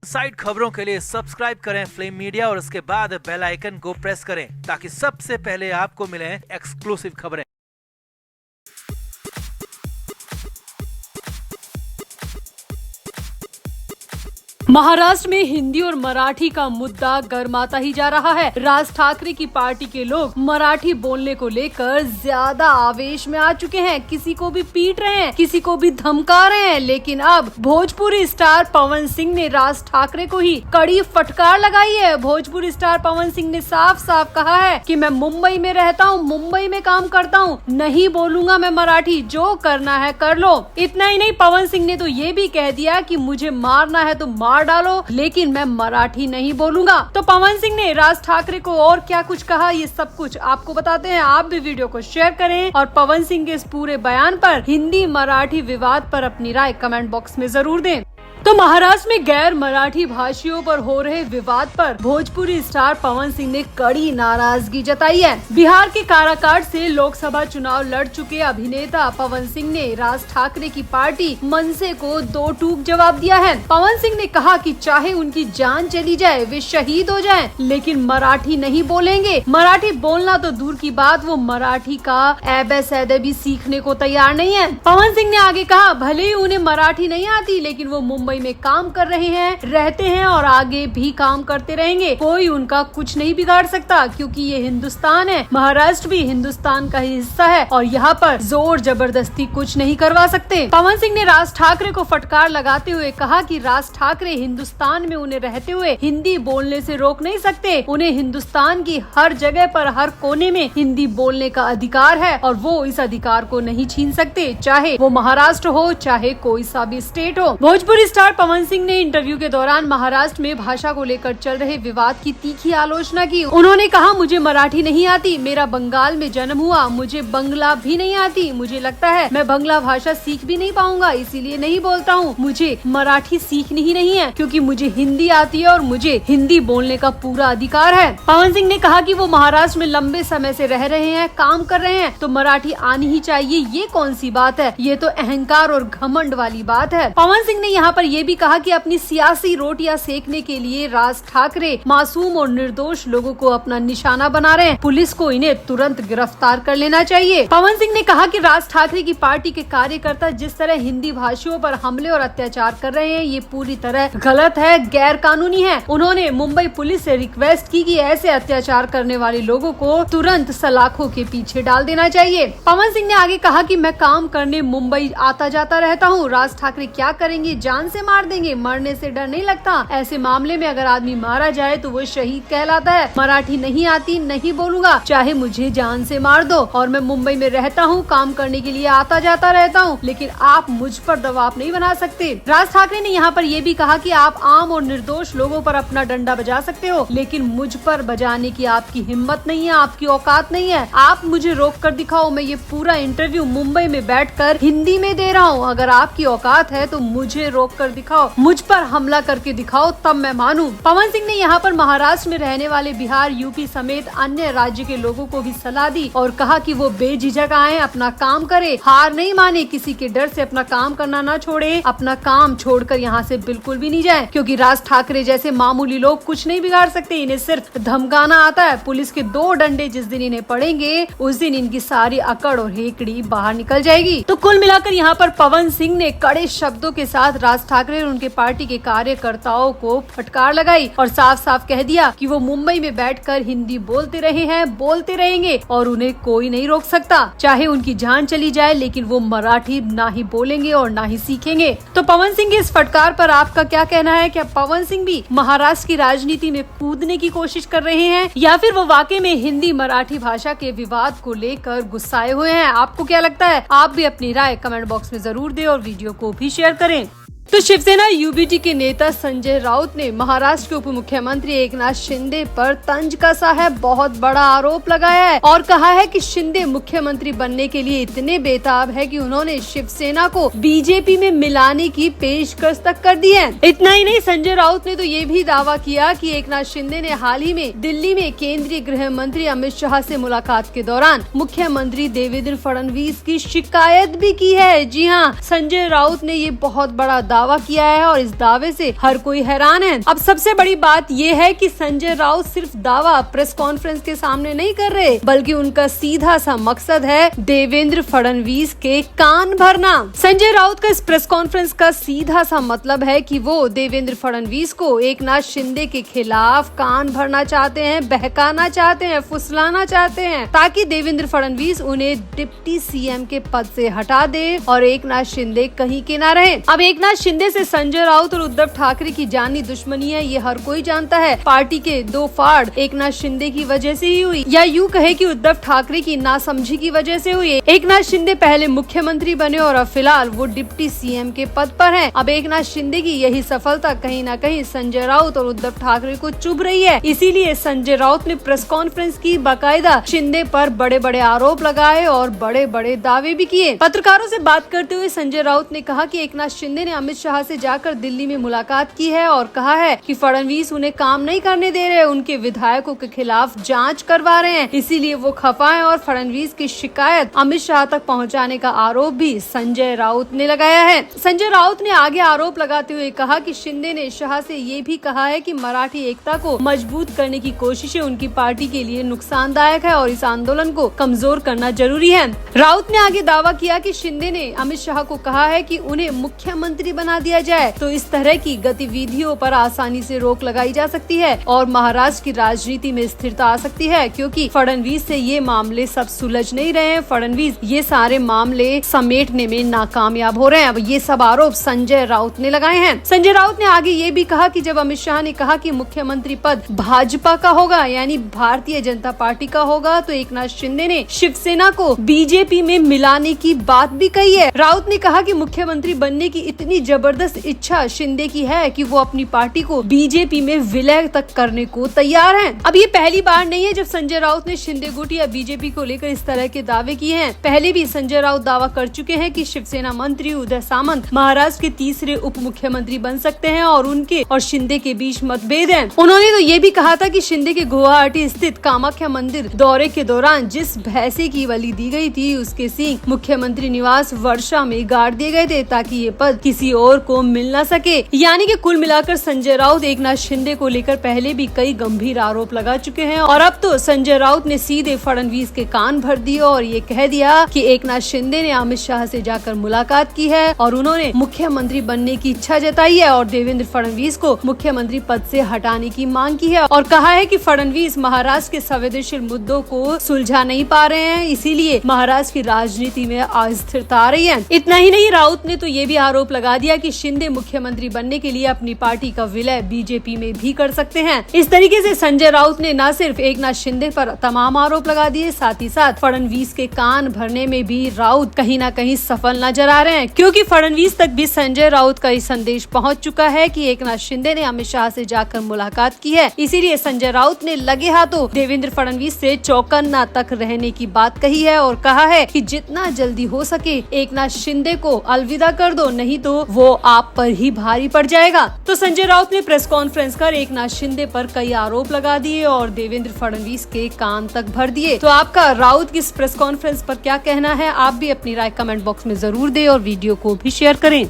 Side खबरों के लिए सब्सक्राइब करें फ्लेम मीडिया और उसके बाद बेल आइकन को प्रेस करें ताकि सबसे पहले आपको मिले एक्सक्लूसिव खबरें। महाराष्ट्र में हिंदी और मराठी का मुद्दा गर्माता ही जा रहा है। राज ठाकरे की पार्टी के लोग मराठी बोलने को लेकर ज्यादा आवेश में आ चुके हैं। किसी को भी पीट रहे हैं, किसी को भी धमका रहे हैं। लेकिन अब भोजपुरी स्टार पवन सिंह ने राज ठाकरे को ही कड़ी फटकार लगाई है। भोजपुरी स्टार पवन सिंह ने साफ साफ कहा है कि मैं मुंबई में रहता हूँ, मुंबई में काम करता हूँ, नहीं बोलूंगा मैं मराठी, जो करना है कर लो। इतना ही नहीं, पवन सिंह ने तो ये भी कह दिया कि मुझे मारना है तो मार डालो, लेकिन मैं मराठी नहीं बोलूंगा। तो पवन सिंह ने राज ठाकरे को और क्या कुछ कहा, ये सब कुछ आपको बताते हैं। आप भी वीडियो को शेयर करें और पवन सिंह के इस पूरे बयान पर हिंदी मराठी विवाद पर अपनी राय कमेंट बॉक्स में जरूर दें। तो महाराष्ट्र में गैर मराठी भाषियों पर हो रहे विवाद पर भोजपुरी स्टार पवन सिंह ने कड़ी नाराजगी जताई है। बिहार के काराकाट से लोकसभा चुनाव लड़ चुके अभिनेता पवन सिंह ने राज ठाकरे की पार्टी मनसे को दो टूक जवाब दिया है। पवन सिंह ने कहा कि चाहे उनकी जान चली जाए, वे शहीद हो जाएं, लेकिन मराठी नहीं बोलेंगे। मराठी बोलना तो दूर की बात, वो मराठी का ऐबे भी सीखने को तैयार नहीं है। पवन सिंह ने आगे कहा, भले ही उन्हें मराठी नहीं आती, लेकिन वो मुंबई में काम कर रहे हैं, रहते हैं और आगे भी काम करते रहेंगे। कोई उनका कुछ नहीं बिगाड़ सकता, क्योंकि ये हिंदुस्तान है। महाराष्ट्र भी हिंदुस्तान का ही हिस्सा है और यहाँ पर जोर जबरदस्ती कुछ नहीं करवा सकते। पवन सिंह ने राज ठाकरे को फटकार लगाते हुए कहा कि राज ठाकरे हिंदुस्तान में उन्हें रहते हुए हिंदी बोलने से रोक नहीं सकते। उन्हें हिंदुस्तान की हर जगह पर, हर कोने में हिंदी बोलने का अधिकार है और वो इस अधिकार को नहीं छीन सकते, चाहे वो महाराष्ट्र हो, चाहे कोई सा भी स्टेट हो। भोजपुरी स्टार पवन सिंह ने इंटरव्यू के दौरान महाराष्ट्र में भाषा को लेकर चल रहे विवाद की तीखी आलोचना की। उन्होंने कहा, मुझे मराठी नहीं आती, मेरा बंगाल में जन्म हुआ, मुझे बंगला भी नहीं आती, मुझे लगता है मैं बंगला भाषा सीख भी नहीं पाऊंगा, इसीलिए नहीं बोलता हूँ। मुझे मराठी सीखनी ही नहीं है, क्योंकि मुझे हिंदी आती है और मुझे हिंदी बोलने का पूरा अधिकार है। पवन सिंह ने कहा कि वो महाराष्ट्र में लंबे समय से रह रहे हैं, काम कर रहे हैं, तो मराठी आनी ही चाहिए। ये कौन सी बात है, ये तो अहंकार और घमंड वाली बात है। पवन सिंह ने यहाँ पर ये भी कहा कि अपनी सियासी रोटियां सेकने के लिए राज ठाकरे मासूम और निर्दोष लोगों को अपना निशाना बना रहे हैं। पुलिस को इन्हें तुरंत गिरफ्तार कर लेना चाहिए। पवन सिंह ने कहा कि राज ठाकरे की पार्टी के कार्यकर्ता जिस तरह हिंदी भाषियों पर हमले और अत्याचार कर रहे हैं, ये पूरी तरह गलत है, गैर कानूनी है। उन्होंने मुंबई पुलिस से रिक्वेस्ट की कि ऐसे अत्याचार करने वाले लोगों को तुरंत सलाखों के पीछे डाल देना चाहिए। पवन सिंह ने आगे कहा कि मैं काम करने मुंबई आता जाता रहता हूँ, राज ठाकरे क्या करेंगे, जान से मार देंगे, मरने से डर नहीं लगता। ऐसे मामले में अगर आदमी मारा जाए तो वो शहीद कहलाता है। मराठी नहीं आती, नहीं बोलूंगा, चाहे मुझे जान से मार दो, और मैं मुंबई में रहता हूँ, काम करने के लिए आता जाता रहता हूँ, लेकिन आप मुझ पर दबाव नहीं बना सकते। राज ठाकरे ने यहाँ पर ये भी कहा कि आप आम और निर्दोष लोगों पर अपना डंडा बजा सकते हो, लेकिन मुझ पर बजाने की आपकी हिम्मत नहीं है, आपकी औकात नहीं है। आप मुझे रोक कर दिखाओ, मैं ये पूरा इंटरव्यू मुंबई में बैठकर हिंदी में दे रहा हूँ। अगर आपकी औकात है तो मुझे रोक कर दिखाओ, मुझ पर हमला करके दिखाओ, तब मैं मानूं। पवन सिंह ने यहाँ पर महाराष्ट्र में रहने वाले बिहार, यूपी समेत अन्य राज्य के लोगों को भी सलाह दी और कहा कि वो बेझिझक आए, अपना काम करे, हार नहीं माने, किसी के डर से अपना काम करना ना छोड़े, अपना काम छोड़कर यहाँ से बिल्कुल भी नहीं जाए, क्योंकि राज ठाकरे जैसे मामूली लोग कुछ नहीं बिगाड़ सकते, इन्हें सिर्फ धमकाना आता है। पुलिस के दो डंडे जिस दिन इन्हें पड़ेंगे, उस दिन इनकी सारी अकड़ और हेकड़ी बाहर निकल जाएगी। तो कुल मिलाकर यहाँ पर पवन सिंह ने कड़े शब्दों के साथ राज ठाकरे और उनके पार्टी के कार्यकर्ताओं को फटकार लगाई और साफ साफ कह दिया कि वो मुंबई में बैठकर हिंदी बोलते रहे हैं, बोलते रहेंगे और उन्हें कोई नहीं रोक सकता, चाहे उनकी जान चली जाए, लेकिन वो मराठी ना ही बोलेंगे और ना ही सीखेंगे। तो पवन सिंह की इस फटकार पर आपका क्या कहना है? क्या पवन सिंह भी महाराष्ट्र की राजनीति में कूदने की कोशिश कर रहे हैं, या फिर वो वाकई में हिंदी मराठी भाषा के विवाद को लेकर गुस्साए हुए हैं? आपको क्या लगता है? आप भी अपनी राय कमेंट बॉक्स में जरूर दें और वीडियो को भी शेयर करें। तो शिवसेना यूबीटी के नेता संजय राउत ने महाराष्ट्र के उप मुख्यमंत्री एकनाथ शिंदे पर तंज कसा है, बहुत बड़ा आरोप लगाया है और कहा है कि शिंदे मुख्यमंत्री बनने के लिए इतने बेताब है कि उन्होंने शिवसेना को बीजेपी में मिलाने की पेशकश तक कर दी है। इतना ही नहीं, संजय राउत ने तो ये भी दावा किया कि एकनाथ शिंदे ने हाल ही में दिल्ली में केंद्रीय गृह मंत्री अमित शाह से मुलाकात के दौरान मुख्यमंत्री देवेंद्र फडणवीस की शिकायत भी की है। जी हाँ, संजय राउत ने ये बहुत बड़ा दावा किया है और इस दावे से हर कोई हैरान है। अब सबसे बड़ी बात ये है कि संजय राउत सिर्फ दावा प्रेस कॉन्फ्रेंस के सामने नहीं कर रहे, बल्कि उनका सीधा सा मकसद है देवेंद्र फडणवीस के कान भरना। संजय राउत का इस प्रेस कॉन्फ्रेंस का सीधा सा मतलब है कि वो देवेंद्र फडणवीस को एकनाथ शिंदे के खिलाफ कान भरना चाहते हैं, बहकाना चाहते हैं, फुसलाना चाहते हैं, ताकि देवेंद्र फडणवीस उन्हें डिप्टी सीएम के पद से हटा दे और एकनाथ शिंदे कहीं के ना रहे। अब एकनाथ शिंदे से संजय राउत और उद्धव ठाकरे की जानी दुश्मनी है, ये हर कोई जानता है। पार्टी के दो फाड़ एकनाथ शिंदे की वजह से ही हुई, या यूँ कहे कि उद्धव ठाकरे की नासमझी की वजह से हुई। एकनाथ शिंदे पहले मुख्यमंत्री बने और अब फिलहाल वो डिप्टी सीएम के पद पर हैं। अब एकनाथ शिंदे की यही सफलता कहीं ना कहीं संजय राउत और उद्धव ठाकरे को चुभ रही है। इसीलिए संजय राउत ने प्रेस कॉन्फ्रेंस की, बाकायदा शिंदे पर बड़े बड़े आरोप लगाए और बड़े बड़े दावे भी किए। पत्रकारों से बात करते हुए संजय राउत ने कहा कि एकनाथ शिंदे ने अमित शाह से जाकर दिल्ली में मुलाकात की है और कहा है कि फडणवीस उन्हें काम नहीं करने दे रहे, उनके विधायकों के खिलाफ जांच करवा रहे हैं, इसीलिए वो खफा है और फडणवीस की शिकायत अमित शाह तक पहुंचाने का आरोप भी संजय राउत ने लगाया है। संजय राउत ने आगे आरोप लगाते हुए कहा कि शिंदे ने शाह से ये भी कहा है कि मराठी एकता को मजबूत करने की कोशिशें उनकी पार्टी के लिए नुकसानदायक है और इस आंदोलन को कमजोर करना जरूरी है। राउत ने आगे दावा किया कि शिंदे ने अमित शाह को कहा है कि उन्हें मुख्यमंत्री बना दिया जाए, तो इस तरह की गतिविधियों पर आसानी से रोक लगाई जा सकती है और महाराष्ट्र की राजनीति में स्थिरता आ सकती है, क्योंकि फडणवीस से ये मामले सब सुलझ नहीं रहे हैं। फडणवीस ये सारे मामले समेटने में नाकामयाब हो रहे हैं। अब ये सब आरोप संजय राउत ने लगाए हैं। संजय राउत ने आगे ये भी कहा कि जब अमित शाह ने कहा कि मुख्यमंत्री पद भाजपा का होगा, यानी भारतीय जनता पार्टी का होगा, तो एकनाथ शिंदे ने शिवसेना को बीजेपी में मिलाने की बात भी कही है। राउत ने कहा कि मुख्यमंत्री बनने की इतनी जबरदस्त इच्छा शिंदे की है कि वो अपनी पार्टी को बीजेपी में विलय तक करने को तैयार हैं। अब ये पहली बार नहीं है जब संजय राउत ने शिंदे गुट या बीजेपी को लेकर इस तरह के दावे किए हैं। पहले भी संजय राउत दावा कर चुके हैं कि शिवसेना मंत्री उदय सामंत महाराष्ट्र के तीसरे उप मुख्यमंत्री बन सकते हैं और उनके और शिंदे के बीच मतभेद है। उन्होंने तो ये भी कहा था कि शिंदे के गुवाहाटी स्थित कामाख्या मंदिर दौरे के दौरान जिस भैंसे की बलि दी गई थी, उसके सींग मुख्यमंत्री निवास वर्षा में गाड़ दिए गए थे ताकि ये पद किसी और को मिल न सके। यानी कि कुल मिलाकर संजय राउत एकनाथ शिंदे को लेकर पहले भी कई गंभीर आरोप लगा चुके हैं और अब तो संजय राउत ने सीधे फडणवीस के कान भर दिए और ये कह दिया कि एकनाथ शिंदे ने अमित शाह से जाकर मुलाकात की है और उन्होंने मुख्यमंत्री बनने की इच्छा जताई है और देवेंद्र फडणवीस को मुख्यमंत्री पद से हटाने की मांग की है और कहा है कि फडणवीस महाराष्ट्र के संवेदनशील मुद्दों को सुलझा नहीं पा रहे हैं, इसीलिए महाराष्ट्र की राजनीति में अस्थिरता आ रही है। इतना ही नहीं, राउत ने तो ये भी आरोप लगा दिया कि शिंदे मुख्यमंत्री बनने के लिए अपनी पार्टी का विलय बीजेपी में भी कर सकते हैं। इस तरीके से संजय राउत ने न सिर्फ एकनाथ शिंदे पर तमाम आरोप लगा दिए, साथ ही साथ फडणवीस के कान भरने में भी राउत कहीं न कहीं सफल नजर आ रहे हैं, क्योंकि फडणवीस तक भी संजय राउत का संदेश पहुंच चुका है कि एकनाथ शिंदे ने अमित शाह से जाकर मुलाकात की है। इसीलिए संजय राउत ने लगे हाथों देवेंद्र फडणवीस से चौकन्ना तक रहने की बात कही है और कहा है कि जितना जल्दी हो सके एकनाथ शिंदे को अलविदा कर दो, नहीं तो वो आप पर ही भारी पड़ जाएगा। तो संजय राउत ने प्रेस कॉन्फ्रेंस कर एकनाथ शिंदे पर कई आरोप लगा दिए और देवेंद्र फडणवीस के कान तक भर दिए। तो आपका राउत की इस प्रेस कॉन्फ्रेंस पर क्या कहना है? आप भी अपनी राय कमेंट बॉक्स में जरूर दें और वीडियो को भी शेयर करें।